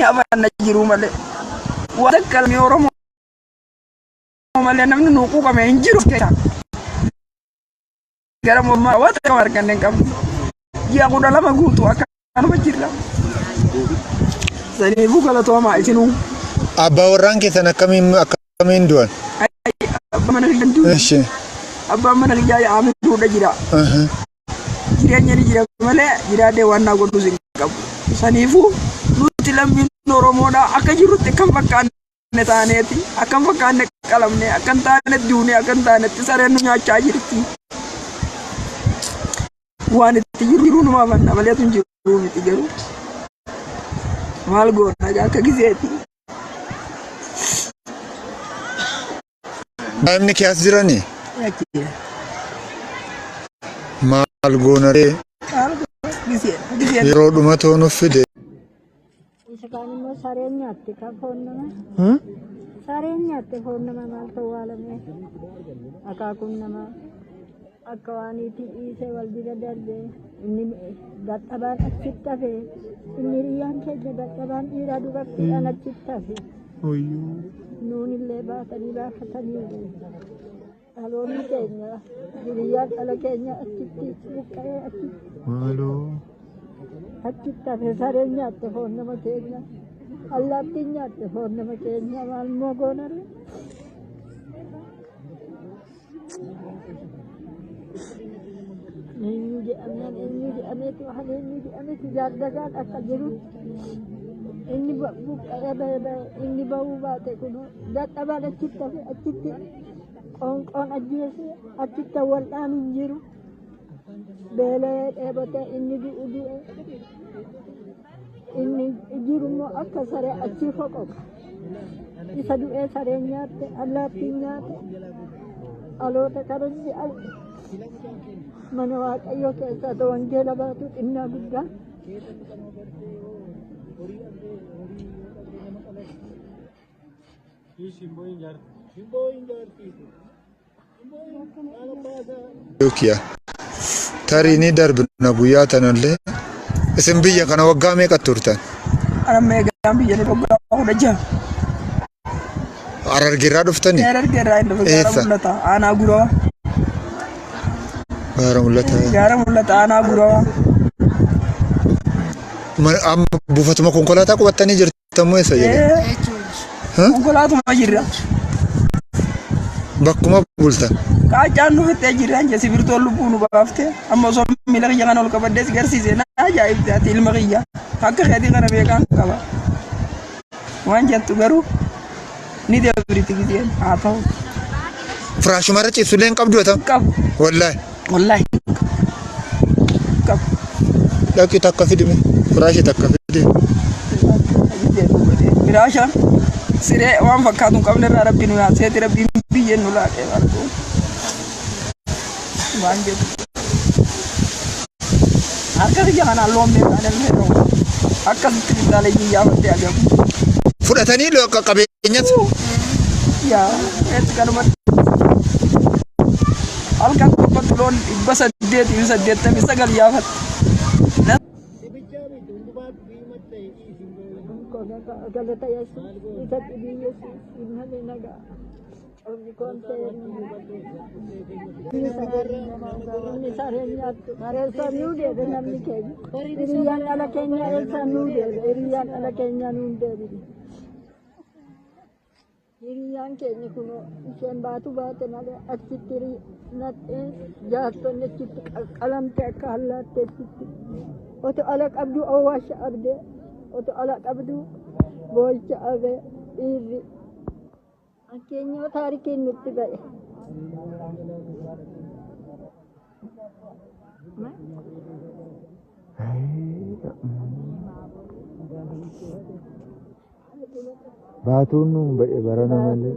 amanna jiru malee waan kalmi Oromoo malee namni nuuquu qame hin jiru gara mommaa waan akkam arganne hin qabnu yaa kudha lama guutuu akkanuma jirra saniifuu galatoomaa isinuu abbaa warraan keessan akkamiin du'an abbaa mana kiyyaa abbaa mana kiyyaa Aamiduudha jira jireenya ni jira malee jiraadhee waan naa godhu sin qabu saniifuu nuti lammiin Oromoodha akka jirutti kan fakkaanne taaneeti akkan fakkaanne qalamne akkan taanetti duune akkan taanetti sareen nu nyaachaa jirti waan itti jiru numa amanna malee tun jiru miti garuu maal goona akka gizeeti daa'imni kee as jiranii maal goonaree yeroo dhumatoo nuuf fide Sekarang sarenya ati ka phone nama. Sarenya ati phone nama mal tawala me. Akakun nama. Akawani ti ise walbida darbe. Ini databan acipta fe. Ini riyan ke databan ira duga tian acipta fe. Oyo. Nuni leba tani ba khatani. Aloni Kenya. Riyan ala Kenya acipti bukaya acipti. Malo. Acipta fe sarenya ati phone nama Kenya. Allah tinya ati phone nama Kenya mal mo gonare. Ini di ane tu hal ini di ane sejarah akan jerut. Ini buk ada ini bau bate kuno. Dat abad acipta on ajiye se acipta wal amin jeru. Bele ebote ini di udi ini jiru mo akasare acifo kok. Isadu sare nyate Allah tinyate. Alo ta karundi al Manawat ayo ke satu wanjela batu inna bidda. Yokiya tarii ni darbina guyyaa tanallee isin biyya kana waggaa meeqa turtan? Ana meeqa biyya ni waggaa 16. Harargeerraa dhuftanii? Harargeerraa inni gaara mul'ata aanaa guraa. Gaara mul'ata aanaa guraa. Amma buufatuma konkolaataa qubattanii jirtan moo eessa jedhee? Konkolaatuma jirra. Bakkuma bultan? Kaacaan nu fittee jirra anje sibirtoon lubbuu nu baafte amma osoo miila kiyya kana ol qabadhee si garsiise na ajaa'ibti ati ilma kiyya akka keetii kana beekaan qaba. Waan jettu garuu ni deebirti giseen haa ta'u. Firaashumarra ciibsullee hin qabdu yoo qabu. Wallahi. Qabu. Dhaqi takka fidime. Firaashii takka fidime. Firaashaan siree waan fakkaatu hin qabne irraa rabbi nu yaaseeti rabbiin biyyeen nu laaqee argu. Waan jedhu. Harka kiyya kanaan loomne kaanee illee ta'u. Akkasitti bittaalee jiyyaafatti agamu. Fudhatanii qabeenyas. Yaa eetti kanumatti. Halkan tokkotti loon 889 yaafatti. Galata Yesus, ikat ibi Yesus, inhale naga. Ini konten ini sarenya maresa nude dengan nikah. Irian ala Kenya elsa nude, irian ala Kenya nude. Irian Kenya kuno ikan batu nade akitiri nat jatuh necit alam kekalat necit. Oto alak abdu awash abde, oto alak abdu boyca ave iri. Kenya tarikin nuti bae. Batun bae barana male.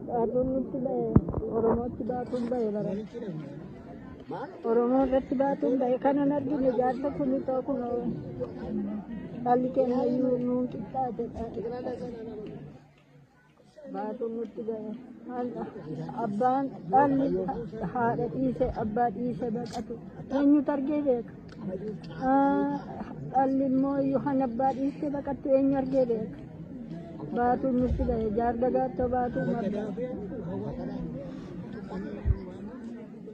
Batun nuti bae. Oromo ti batun bae barana. Oromo ti batun bae kana nargi ne jatta kuni to kuno. Kali kena yu nu kita ada. Batu nuti gaya, abang ali hada ise abad ise bakatu, nenyu target, Allimmo Yohana Badiste bakattu eenyu argee beeka. Baatu nutti gahe jaardagatto baatu marga.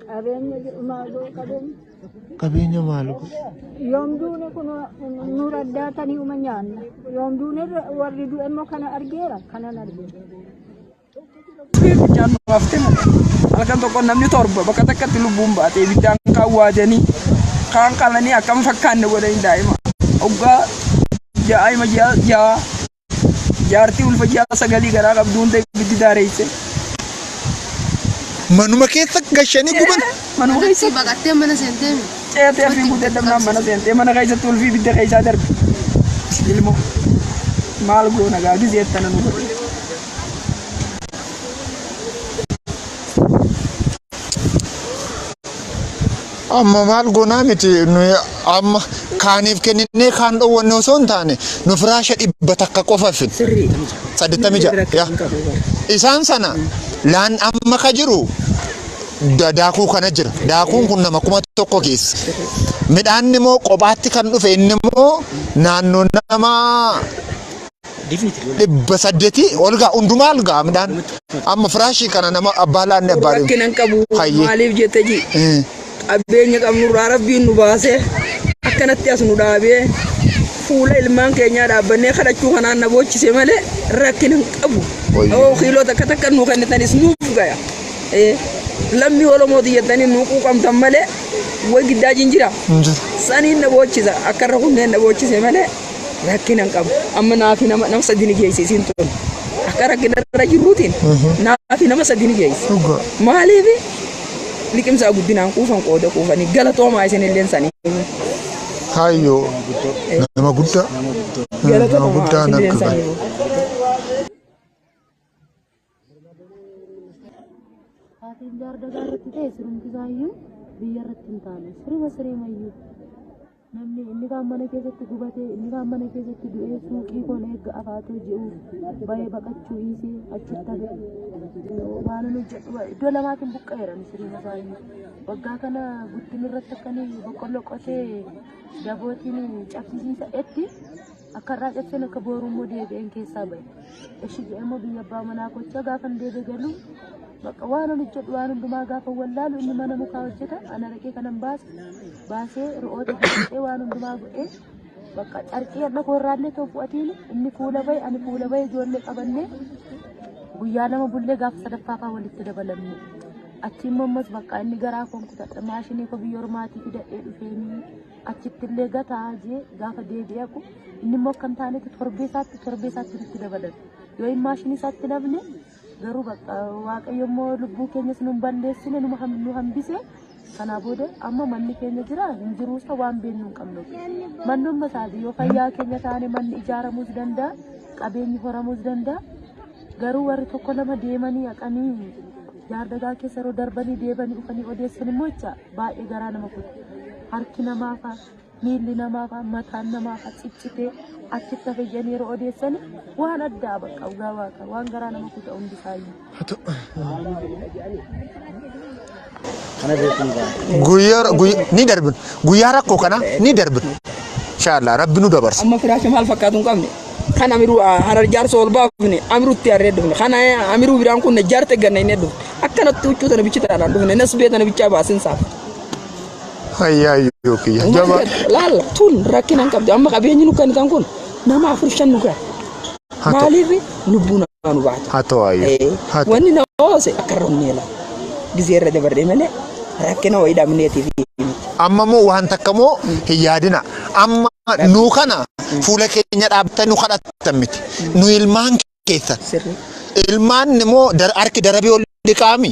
Qabeenya maaloo qabeenya. Qabeenya maaloo? Yoomduune kun nu raddaatanii uma nyaanna. Yoomduune warri du'e immoo kana argeera kanan argeera. Jangan maafte halkan tokko namni torba bakka takkatti lubbuun baate ibiddaan kaawwaatanii kaan qalanii akkam fakkaanne godhanii daa'ima hoggaa daa'ima jaartii ulfa ja'a sagalii garaa qabduun ta'e ibiddi daareesse. Manuma keessa gashanii guban. Manuma keessa baqattee mana seentee mi? ceetee fi guutee dabnaan mana seentee mana keessatti ulfi ibidda keessaa darbe. Ilmoo maal goona gaa gizeettana nu godhe. Amma maal goonaa miti amma kaaniif kennine kaan dhoowwanne osoo hin taane nu firaasha dhibba takka qofa fin. Sirrii. 86 isaan sana laan amma ka jiru daakuu kana jira. Daakuun kun nama 1,000 keessa. Midhaan immoo kophaatti kan dhufe inni immoo naannoo nama 800 olgaa hundumaa algaa midhaan amma firaashii kana nama abbaa laanne abbaa deemu. Rakkinan qabu maaliif jette ji qabbeenya qabnu rabbiin nu baase akkanatti as nu dhaabee fuula ilmaan keenyaa dhaabbannee kadhachuu kanaan na boochise malee rakkinan qabu. Kiiloo takka takka nu kennitanis nuuf gaya. Lammii Oromooti jettanii nu quuqamtan malee way giddaajiin jira. Saniin na boochisa akka irra kunneen na boochise malee rakkinan qabu. Amma naafi nama sadii ni geessisiin tun. Akka rakkina irra jirruutiin naafi nama sadii ni geessi. Maaliif liqimsaa guddinaan kuufan qooda kuufanii galatoomaa isinilleen sanii. Hayyoo nama guddaa. Nama guddaa nakka kan. Haatiin jaardagaa irratti ta'e sirumti isaayyuu biyya irratti hin taane sirrimayyuu namni inni kaan mana keessatti gubatee inni kaan mana keessatti du'ee suuqii kon eegga afaatoo ji'uuf bahee baqachuu dhiisee achitti hafe waan nu jedhu iddoo lamaatiin buqqa'eeran sirrima isaayyuu waggaa kana guddin irratti akkanii boqqolloo qotee dabootiin cabsisiisa etti akka irraa cabsan akka boorummoo deebi'een keessaa bahe ishii jedhamoo biyya abbaa manaa kocha gaafa deebi'e galu bakka waan nu jedhu waan hundumaa gaafa wallaalu inni mana mukaa hojjeta ana raqee kanan baasee re'oota godhee waan hundumaa godhee bakka carqii adda koorraallee too fu'atiin inni fuula bahe ani fuula bahe ijoollee qabannee guyyaa lama bullee gaafa sadaffaafaa walitti dabalamne achi immoo ammas bakka inni garaa konkutadha maashinii ko biyya ormaatii fidadhee dhufeenii achittillee gataa jee gaafa deebi'e inni immoo kan taanetti torbeessaatti itti dabalame yoo inni maashinii isaatti namne garuu bakka waaqayyo immoo lubbuu keenyas nu balleessine nu hambise kana booda amma manni keenya jira hin jiru isa waan beeknu hin qabnu mannoon masaati yoo fayyaa keenya taane manni ijaaramuus danda'a qabeenyi horamuus danda'a garuu warri tokko lama deemanii haqanii jaardagaa keessa yeroo darbanii deebanii dhufanii odeessan immoo jecha baay'ee garaa nama kutu harki namaafa miilli namaafa mataan namaafa ciccitee achitti fayyanii yeroo odeessanii waan addaa bakka ugaa waaqa waan garaa nama kutu hundi isaayyuu. Ni darbin guyyaa rakkoo kana ni darbin inshallah rabbi nu dabarsa. Amma firaasha maal fakkaatu hin qabne kan amiruu harar jaarsa ol baafne amiruutti harree dhufne kana amiruu biraan kun jaarte ganna inni dhufne akkanatti huccuu tana bichitaadhaan dhufne nasbee tana bichaa baasin saaf. Hayyaayyoo kiyya jaba. Laala tun rakkinan qabdi amma qabeenyi nu kanitan kun nama 4-5 nu gahe. Maaliif lubbuu namaa nu baate. Haa ta'aayyoo. Wanni na oose akka romneela gizeerra dabarree malee rakkina wayii dhabneetiif. Amma moo waan takka moo hin yaadina. Amma nu kana fuula keenya dhaabbatanii nu kadhatan miti. Nu ilmaan keessa. Ilmaan immoo harki darabii ol dhiqaami.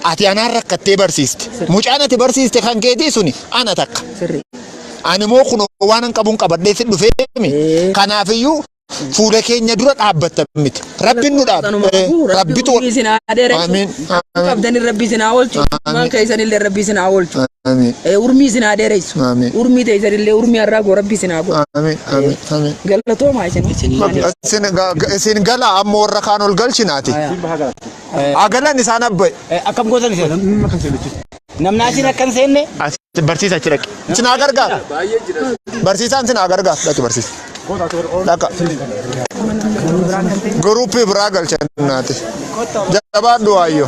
Ati anaan rakkattee barsiiste. Mucaan ati barsiiste kan keetii suni ana takka. Ani moo kun waan an qabuun qabadhee si dhufeemi. Kanaafiyyuu fuula keenya dura dhaabbatta miti. Rabbiin nu dhaabba. Rabbitu amiin. Qabdanii rabbii sinaa oolchu. Maan keessanillee rabbii sinaa oolchu. Amiin. Urmii sinaa dheeressu. Urmii teessanillee urmii har'aa goo rabbii sinaa goo. Amiin. Amiin. Galatoomaa isin gala amma warra kaan ol galchinaati. Agalan isaan abbaye. Akkam gootan namni asin akkan seenne barsiisa achi dhaqi. Isin haa gargaaru. Barsiisaan isin haa gargaaru. Dhaqi barsiisa. Dhaqa. Guruupii biraa galchannaati. Jabaadhu waayyo.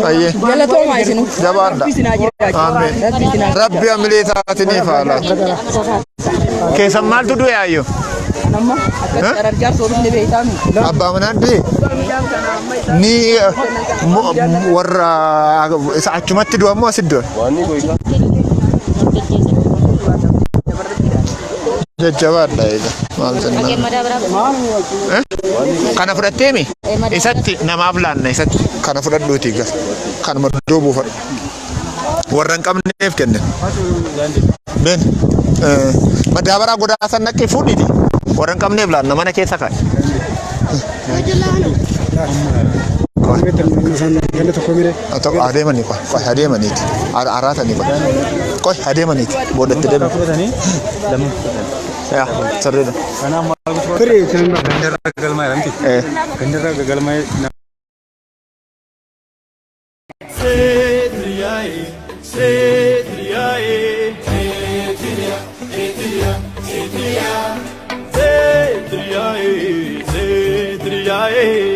Ayyee. Galatoomaa isinu. Jabaadha. Amiin. Rabbi amilee taatiniif haala. Keessan maaltu du'e ayyo? Nama akka dararjaar soorumni beeytaami. Abbaa manaa du'e? Ni warra isa achumatti du'a moo asit du'a? Jajjabaadha eega maal jennaan. Kana fudhatteemi? Isatti namaaf laanna isatti kana fudhadhuuti gas kanuma iddoo buufadhu. Warra hin qabneef kenne. Ben madaabaraa godaasan naqee fuudhiti. Warra hin qabneef laanna mana keessa kaa'e. Adeemanii qoy adeemaniiti. Araatanii qoy adeemaniiti. Boodatti deemu. Ya sirriidha. Gandarra galmaa'e. Gandarra galmaa'e. Hey